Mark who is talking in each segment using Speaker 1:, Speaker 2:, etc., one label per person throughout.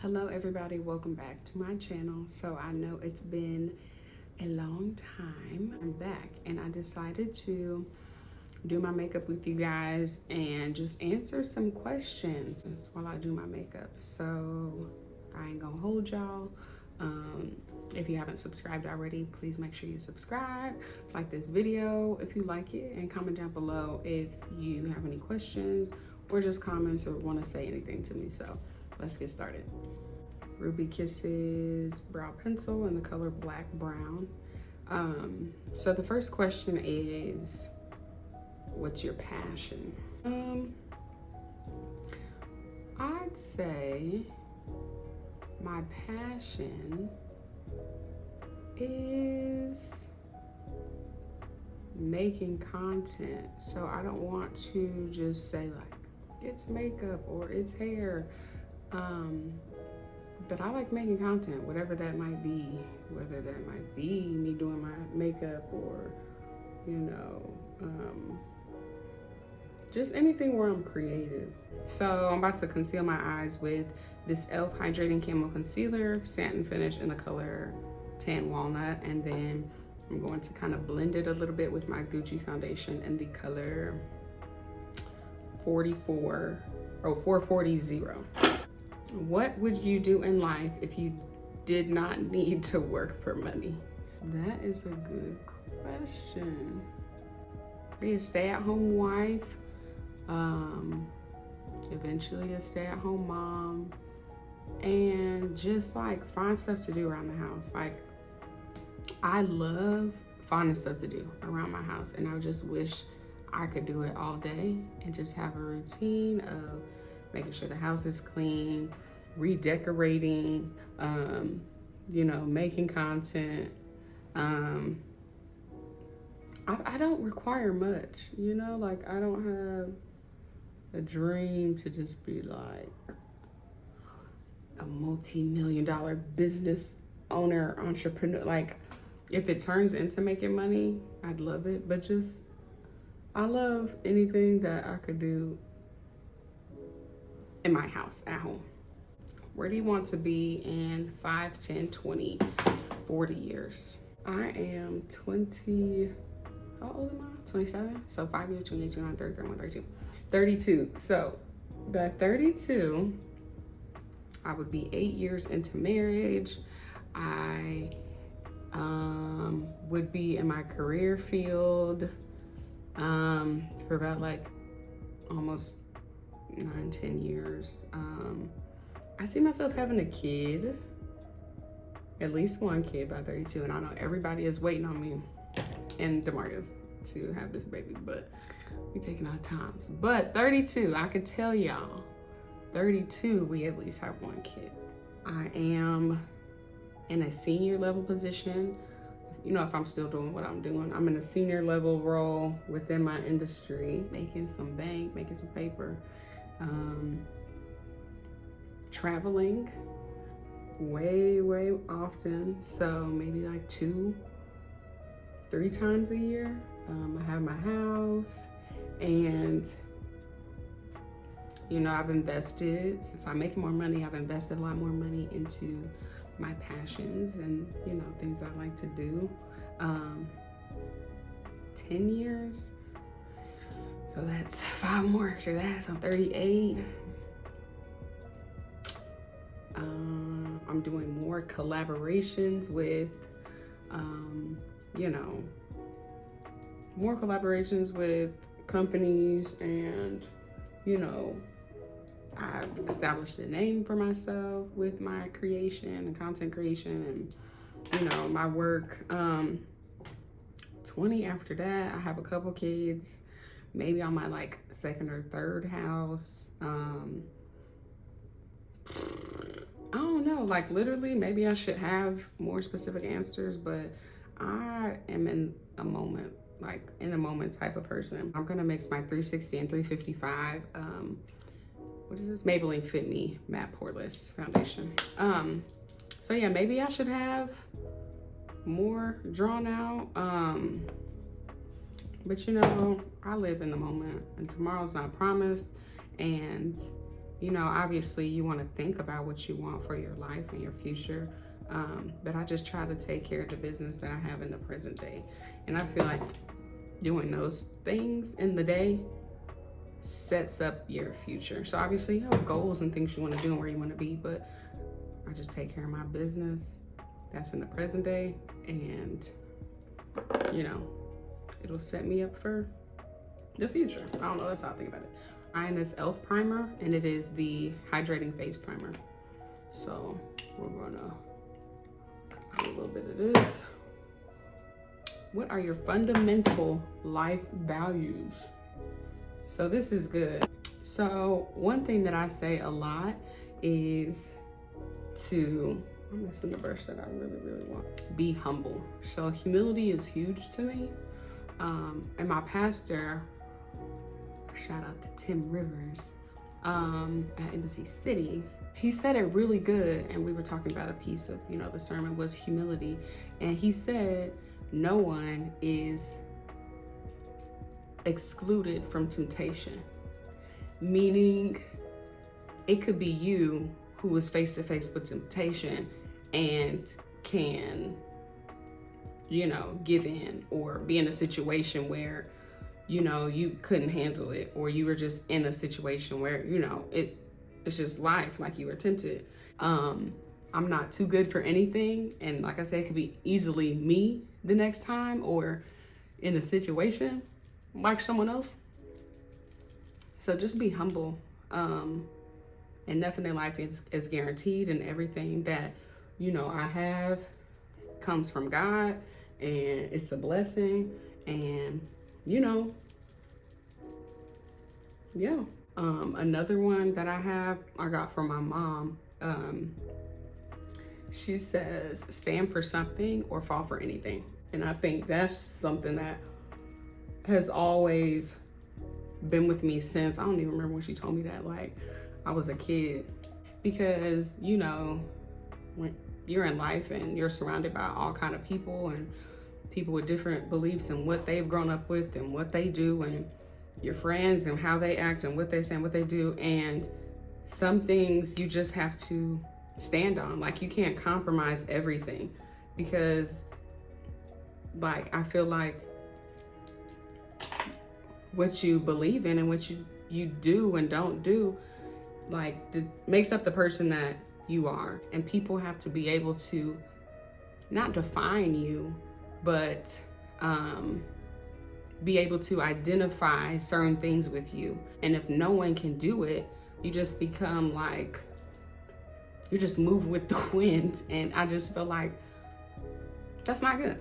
Speaker 1: Hello everybody, welcome back to my channel. So I know it's been a long time. I'm back and I decided to do my makeup with you guys and just answer some questions while I do my makeup. So I ain't gonna hold y'all. If you haven't subscribed already, please make sure you subscribe, like this video if you like it, and comment down below if you have any questions or just comments or want to say anything to me. So let's get started. Ruby Kisses brow pencil in the color black brown. So the first question is, what's your passion? I'd say my passion is making content. So I don't want to just say like it's makeup or it's hair. But I like making content, whatever that might be, whether that might be me doing my makeup or, you know, just anything where I'm creative. So I'm about to conceal my eyes with this e.l.f. Hydrating Camo Concealer, satin finish in the color Tan Walnut. And then I'm going to kind of blend it a little bit with my Gucci foundation in the color 440. What would you do in life if you did not need to work for money? That is a good question. Be a stay-at-home wife, eventually a stay-at-home mom, and just like find stuff to do around the house. Like I love finding stuff to do around my house, and I just wish I could do it all day and just have a routine of making sure the house is clean, redecorating, you know, making content. I don't require much, you know, like I don't have a dream to just be like a multi-million-dollar business owner, entrepreneur. Like if it turns into making money, I'd love it, but just I love anything that I could do in my house, at home. Where do you want to be in 5, 10, 20, 40 years? I am 20, how old am I? 27? So 5 years, 28, 29, 30, 31, 32. 32. So by 32, I would be 8 years into marriage. I would be in my career field for about like almost 9, 10 years. I see myself having a kid, at least one kid by 32, and I know everybody is waiting on me and DeMarcus to have this baby, but we taking our times. But 32, I can tell y'all, 32, we at least have one kid. I am in a senior level position. You know, if I'm still doing what I'm doing, I'm in a senior level role within my industry, making some bank, making some paper. Traveling way often, so maybe like 2-3 times a year. I have my house, and you know, I've invested, since I'm making more money, I've invested a lot more money into my passions and, you know, things I like to do. 10 years, so that's 5 more after that, so I'm 38. I'm doing more collaborations with, you know, more collaborations with companies, and, you know, I've established a name for myself with my creation and content creation and, you know, my work. 20 after that, I have a couple kids, maybe on my like 2nd or 3rd house. I don't know, like literally, maybe I should have more specific answers, but I am in a moment, like in the moment type of person. I'm gonna mix my 360 and 355, what is this? Maybelline Fit Me Matte Poreless Foundation. So yeah, maybe I should have more drawn out, but you know, I live in the moment and tomorrow's not promised, and You know, obviously you want to think about what you want for your life and your future. But I just try to take care of the business that I have in the present day. And I feel like doing those things in the day sets up your future. So obviously you have goals and things you want to do and where you want to be, but I just take care of my business that's in the present day, and you know, it'll set me up for the future. I don't know, that's how I think about it. I'm this e.l.f. primer, and it is the hydrating face primer. So we're gonna do a little bit of this. What are your fundamental life values? So this is good. So one thing that I say a lot is I'm missing the verse that I really want. Be humble. So humility is huge to me. And my pastor, shout out to Tim Rivers, at Embassy City, he said it really good. And we were talking about a piece of, you know, the sermon was humility. And he said, no one is excluded from temptation. Meaning it could be you who is face to face with temptation and can, you know, give in or be in a situation where, you know, you couldn't handle it, or you were just in a situation where, you know, it's just life, like you were tempted. I'm not too good for anything. And like I said, it could be easily me the next time, or in a situation like someone else. So just be humble. And nothing in life is guaranteed, and everything that, you know, I have comes from God, and it's a blessing. And, you know, yeah. Another one that I got from my mom. She says, stand for something or fall for anything. And I think that's something that has always been with me since, I don't even remember when she told me that, like I was a kid. Because, you know, when you're in life and you're surrounded by all kind of people, and people with different beliefs and what they've grown up with and what they do, and your friends and how they act and what they say and what they do. And some things you just have to stand on. Like, you can't compromise everything, because like, I feel like what you believe in and what you do and don't do, like, makes up the person that you are. And people have to be able to not define you, but be able to identify certain things with you. And if no one can do it, you just become like, you just move with the wind. And I just feel like that's not good.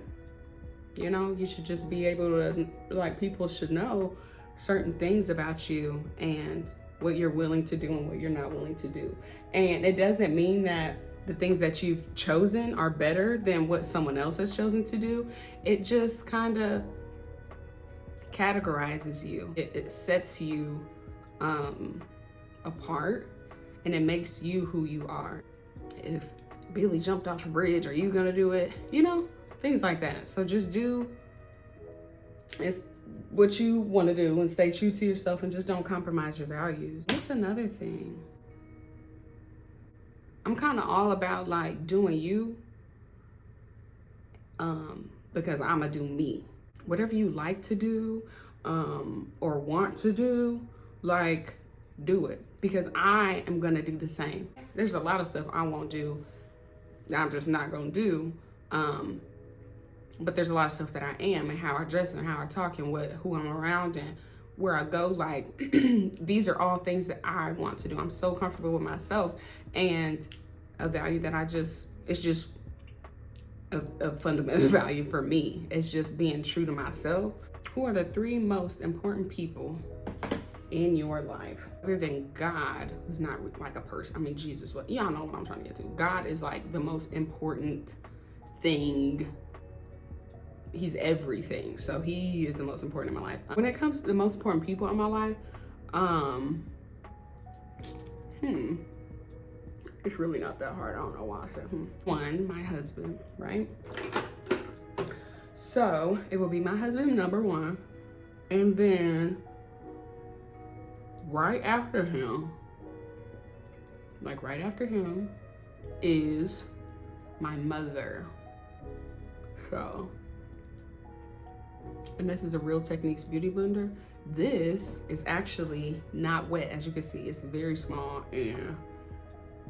Speaker 1: You know, you should just be able to, like, people should know certain things about you and what you're willing to do and what you're not willing to do. And it doesn't mean that the things that you've chosen are better than what someone else has chosen to do. It just kind of categorizes you. It sets you apart, and it makes you who you are. If Billy jumped off a bridge, are you gonna do it? You know, things like that. So just do what you want to do and stay true to yourself, and just don't compromise your values. What's another thing? I'm kind of all about like doing you, because I'm gonna do me. Whatever you like to do, or want to do, like, do it, because I am gonna do the same. There's a lot of stuff I won't do that I'm just not gonna do. But there's a lot of stuff that I am, and how I dress and how I talk and who I'm around and where I go. Like, these are all things that I want to do. I'm so comfortable with myself, and a value that it's just a fundamental value for me. It's just being true to myself. Who are the 3 most important people in your life, other than God, who's not like a person? I mean, Jesus, y'all know what I'm trying to get to. God is like the most important thing. He's everything. So he is the most important in my life. When it comes to the most important people in my life, it's really not that hard. I don't know why I said One, my husband, right? So it will be my husband, number 1. And then right after him like right after him, is my mother. So, and this is a Real Techniques beauty blender. This is actually not wet, as you can see. It's very small and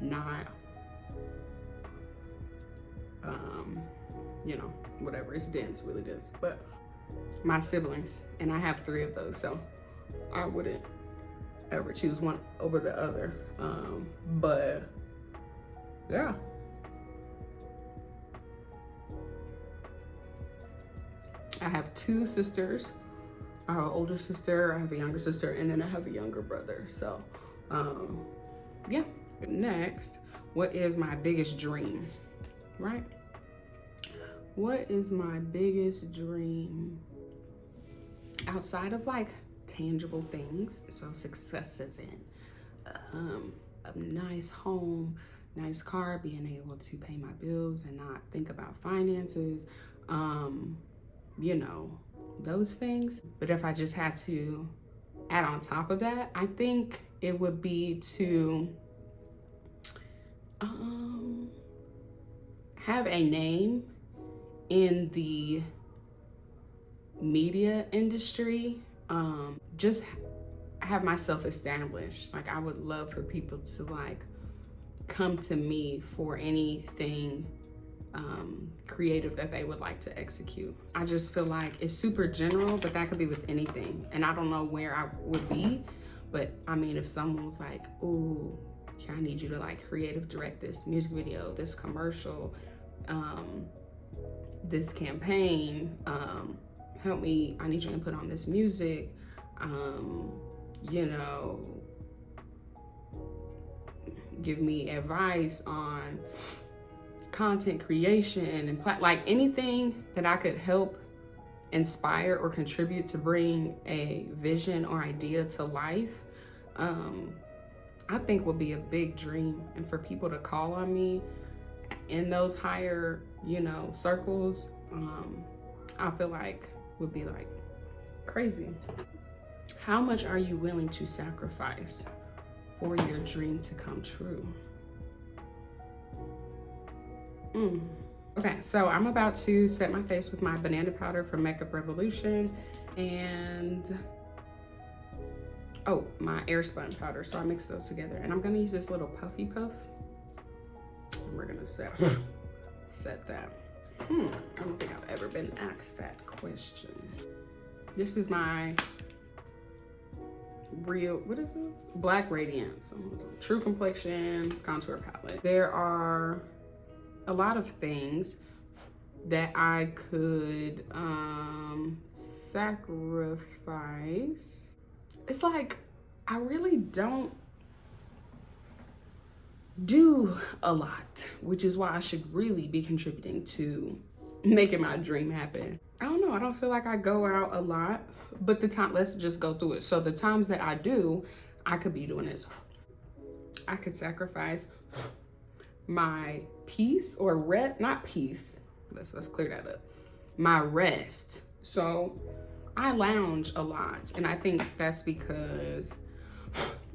Speaker 1: not, you know, whatever. It's dense, really dense. But my siblings, and I have 3 of those, so I wouldn't ever choose one over the other. But yeah. I have 2 sisters. I have an older sister, I have a younger sister, and then I have a younger brother. So, yeah. Next, what is my biggest dream, right? What is my biggest dream? Outside of like tangible things, so successes in a nice home, nice car, being able to pay my bills and not think about finances, you know, those things. But if I just had to add on top of that, I think it would be to have a name in the media industry, just have myself established. Like, I would love for people to like come to me for anything creative that they would like to execute. I just feel like it's super general, but that could be with anything. And I don't know where I would be, but I mean, if someone was like, "Ooh, I need you to like creative direct this music video, this commercial, this campaign, help me, I need your input on this music, you know, give me advice on content creation and like anything that I could help inspire or contribute to bring a vision or idea to life, I think would be a big dream. And for people to call on me in those higher, you know, circles, I feel like would be like crazy. How much are you willing to sacrifice for your dream to come true? Okay, so I'm about to set my face with my banana powder from Makeup Revolution and my air sponge powder. So I mix those together, and I'm gonna use this little puffy puff. And we're gonna set that. I don't think I've ever been asked that question. This is my what is this? Black Radiance True Complexion Contour Palette. There are a lot of things that I could sacrifice. It's like, I really don't do a lot, which is why I should really be contributing to making my dream happen. I don't know, I don't feel like I go out a lot, but let's just go through it. So the times that I do, I could be doing this. I could sacrifice my peace or rest, not peace, let's clear that up, my rest. So I lounge a lot, and I think that's because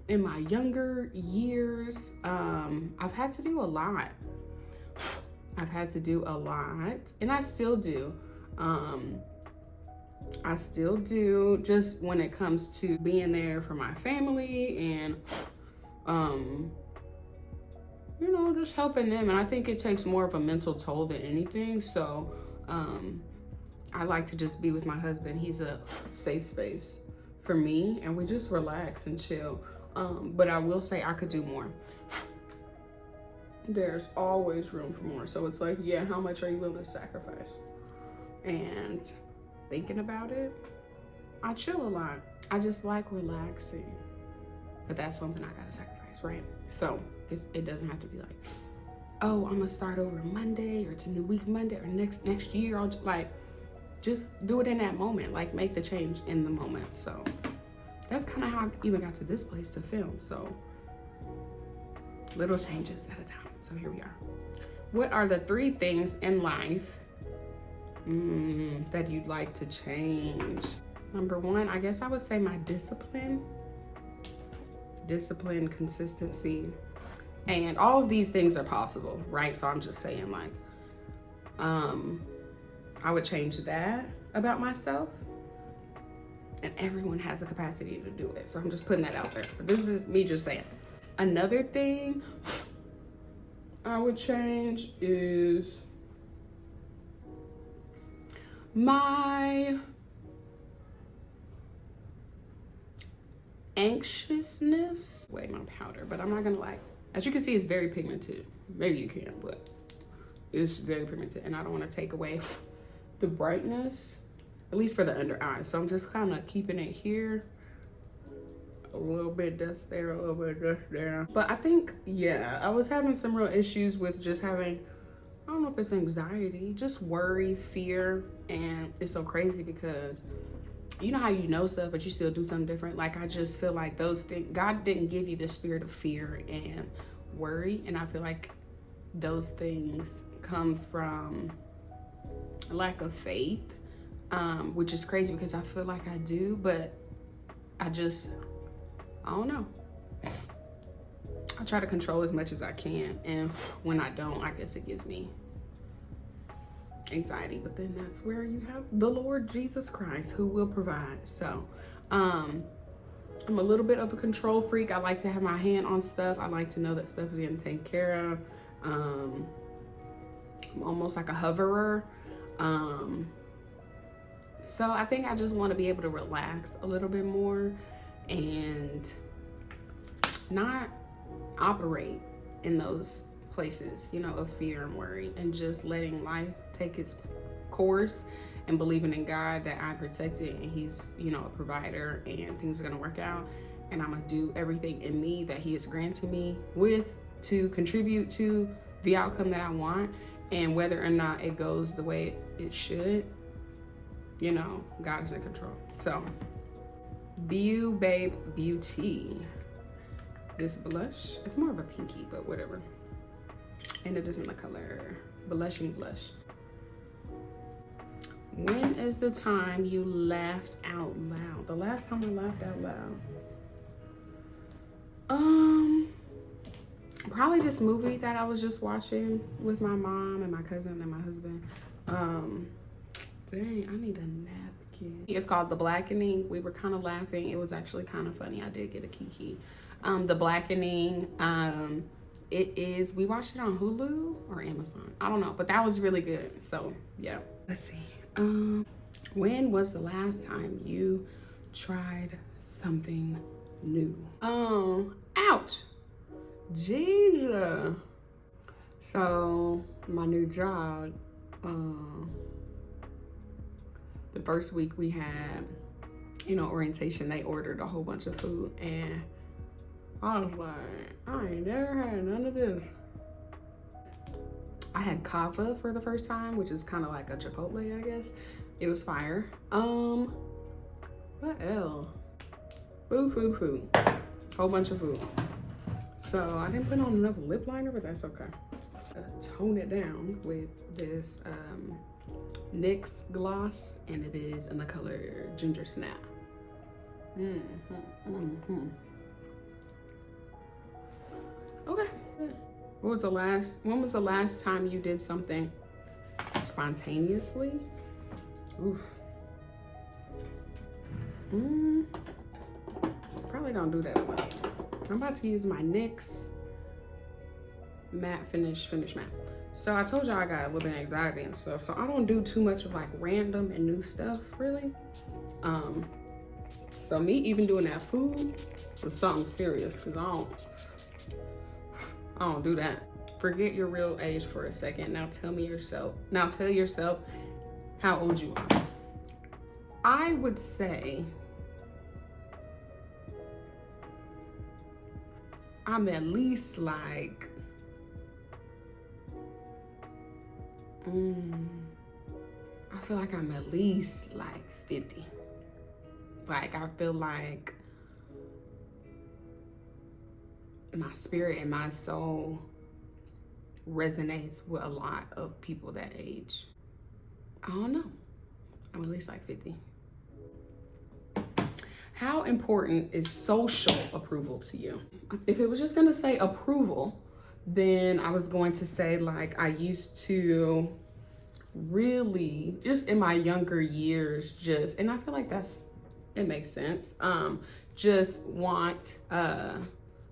Speaker 1: in my younger years, I've had to do a lot. And I still do. Just when it comes to being there for my family and, you know, just helping them. And I think it takes more of a mental toll than anything. So, I like to just be with my husband. He's a safe space for me, and we just relax and chill. But I will say I could do more. There's always room for more. So it's like, yeah, how much are you willing to sacrifice? And thinking about it, I chill a lot. I just like relaxing. But that's something I gotta sacrifice, right? So it doesn't have to be like, oh, I'm gonna start over Monday, or it's a new week Monday, or next year. I'll just do it in that moment. Like, make the change in the moment. So that's kind of how I even got to this place to film. So little changes at a time. So here we are. What are the 3 things in life that you'd like to change? Number 1, I guess I would say my discipline, consistency. And all of these things are possible, right? So I'm just saying, like, I would change that about myself. And everyone has the capacity to do it. So I'm just putting that out there. But this is me just saying. Another thing I would change is my anxiousness. Wait, my powder, but I'm not gonna lie. As you can see, it's very pigmented. Maybe you can't, but it's very pigmented, and I don't want to take away the brightness, at least for the under eye. So I'm just kind of keeping it here. A little bit dust there, a little bit dust there. But I think, yeah, I was having some real issues with just having, I don't know if it's anxiety, just worry, fear. And it's so crazy because you know how you know stuff, but you still do something different. Like, I just feel like those things, God didn't give you the spirit of fear and worry. And I feel like those things come from lack of faith, which is crazy because I feel like I do, but I don't know. I try to control as much as I can, and when I don't, I guess it gives me anxiety. But then that's where you have the Lord Jesus Christ who will provide. So I'm a little bit of a control freak. I like to have my hand on stuff. I like to know that stuff is getting taken care of. I'm almost like a hoverer. So I think I just want to be able to relax a little bit more and not operate in those places, you know, of fear and worry, and just letting life take its course and believing in God that I'm protected and He's, you know, a provider and things are gonna work out, and I'm gonna do everything in me that He has granted me with to contribute to the outcome that I want. And whether or not it goes the way it should, you know, God is in control. So Beau Babe Beauty. This blush, it's more of a pinky, but whatever. And it is in the color Blushing Blush. When is the time you laughed out loud? The last time I laughed out loud? Probably this movie that I was just watching with my mom and my cousin and my husband. Dang, I need a napkin. It's called The Blackening. We were kind of laughing. It was actually kind of funny. I did get a kiki. The Blackening. It is, we watched it on Hulu or Amazon. I don't know, but that was really good. So yeah, let's see. When was the last time you tried something new? Ouch. Jesus. So my new job, the first week we had, you know, orientation, they ordered a whole bunch of food, and I was like, I ain't never had none of this. I had kava for the first time, which is kind of like a Chipotle, I guess. It was fire. What else? Food. Whole bunch of food. So I didn't put on enough lip liner, but that's okay. Tone it down with this NYX gloss, and it is in the color Ginger Snap. Okay. When was the last time you did something spontaneously? Oof. Probably don't do that a lot. I'm about to use my NYX matte finish matte. So I told y'all I got a little bit of anxiety and stuff, so I don't do too much of like random and new stuff really. So me even doing that food was something serious, because I don't do that. Forget your real age for a second. Now tell yourself how old you are. I would say I'm at least like, I feel like I'm at least like 50. Like, I feel like my spirit and my soul resonates with a lot of people that age. I don't know. I'm at least like 50. How important is social approval to you? If it was just gonna say approval, Then I was going to say, like, I used to really, just in my younger years, just, and I feel like it makes sense, just want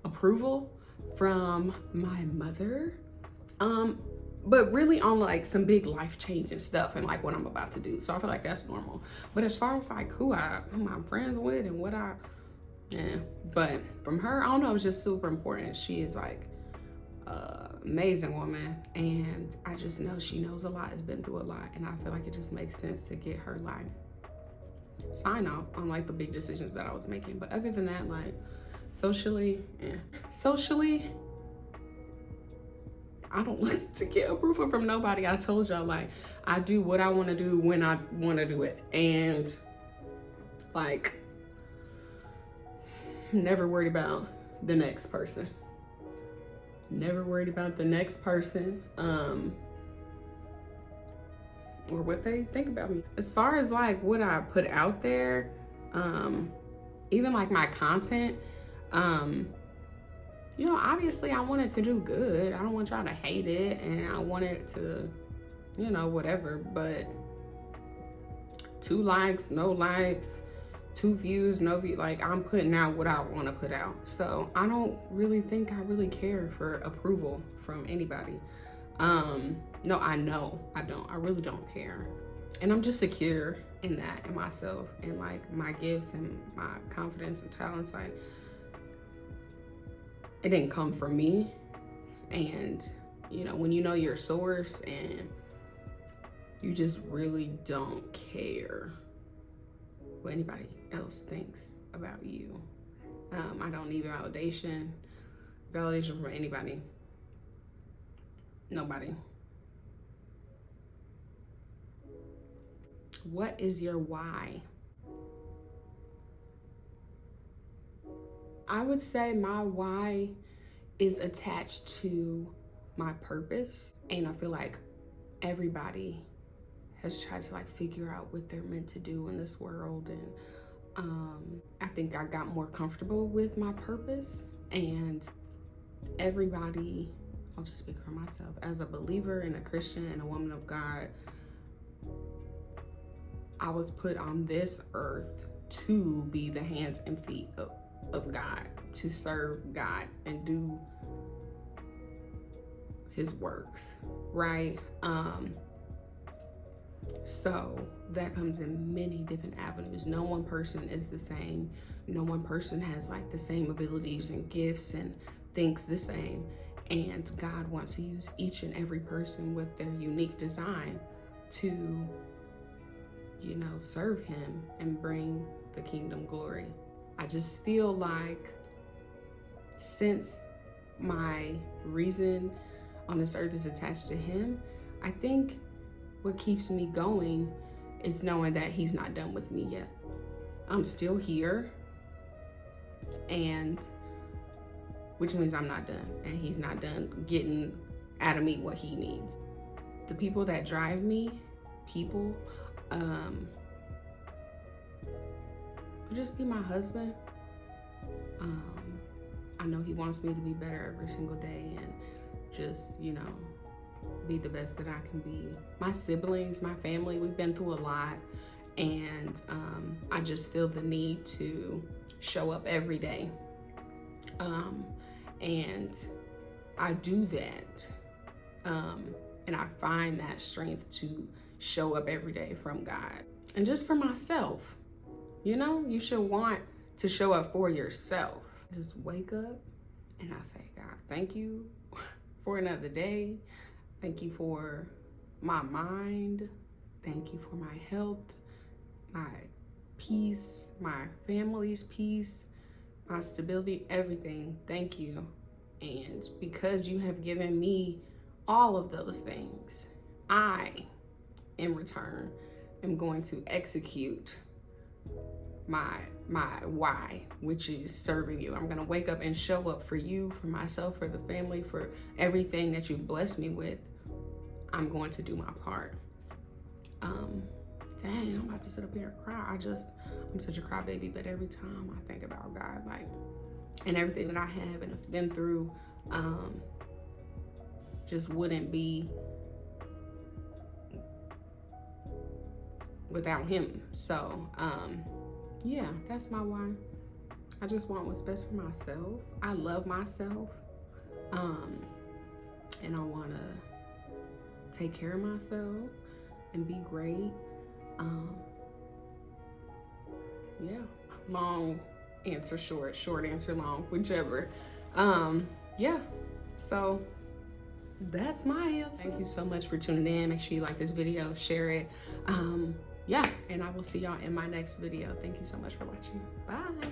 Speaker 1: approval from my mother, but really on like some big life-changing stuff and like what I'm about to do. So I feel like that's normal. But as far as like who I'm friends with and what but from her, I don't know, it's just super important. She is like amazing woman, and I just know she knows a lot, has been through a lot, and I feel like it just makes sense to get her like sign off on like the big decisions that I was making. But other than that, like socially, I don't like to get approval from nobody. I told y'all, like, I do what I want to do when I want to do it, and like never worried about the next person. Never worried about the next person, or what they think about me. As far as like what I put out there, even like my content, you know, obviously I want it to do good. I don't want y'all to hate it, and I want it to, you know, whatever. But 2 likes, no likes, 2 views, no view, like I'm putting out what I want to put out. So I don't really think I really care for approval from anybody. No, I know I don't. I really don't care. And I'm just secure in that, in myself, and like my gifts and my confidence and talents. Like, it didn't come from me. And you know, when you know your source and you just really don't care what anybody else thinks about you. I don't need validation from anybody. Nobody. What is your why? I would say my why is attached to my purpose, and I feel like everybody has tried to like figure out what they're meant to do in this world, and I think I got more comfortable with my purpose. And everybody, I'll just speak for myself, as a believer and a Christian and a woman of God, I was put on this earth to be the hands and feet of God, to serve God and do his works, right? So that comes in many different avenues. No one person is the same. No one person has like the same abilities and gifts and thinks the same. And God wants to use each and every person with their unique design to, you know, serve him and bring the kingdom glory. I just feel like since my reason on this earth is attached to him, I think what keeps me going is knowing that he's not done with me yet. I'm still here, and which means I'm not done, and he's not done getting out of me what he needs. The people that drive me, would just be my husband. I know he wants me to be better every single day and just, you know, be the best that I can be. My siblings, my family, we've been through a lot, and I just feel the need to show up every day. And I do that, and I find that strength to show up every day from God. And just for myself, you know, you should want to show up for yourself. Just wake up and I say, God, thank you for another day. Thank you for my mind. Thank you for my health, my peace, my family's peace, my stability, everything. Thank you. And because you have given me all of those things, I, in return, am going to execute my why, which is serving you. I'm gonna wake up and show up for you, for myself, for the family, for everything that you've blessed me with. I'm going to do my part. Dang, I'm about to sit up here and cry. I'm such a crybaby, but every time I think about God, like, and everything that I have and have been through, just wouldn't be without him. So yeah, that's my why. I just want what's best for myself. I love myself, and I want to take care of myself and be great. Yeah, long answer short, short answer long, whichever. Yeah, so that's my answer. Thank you so much for tuning in. Make sure you like this video, share it. Yeah, and I will see y'all in my next video. Thank you so much for watching. Bye.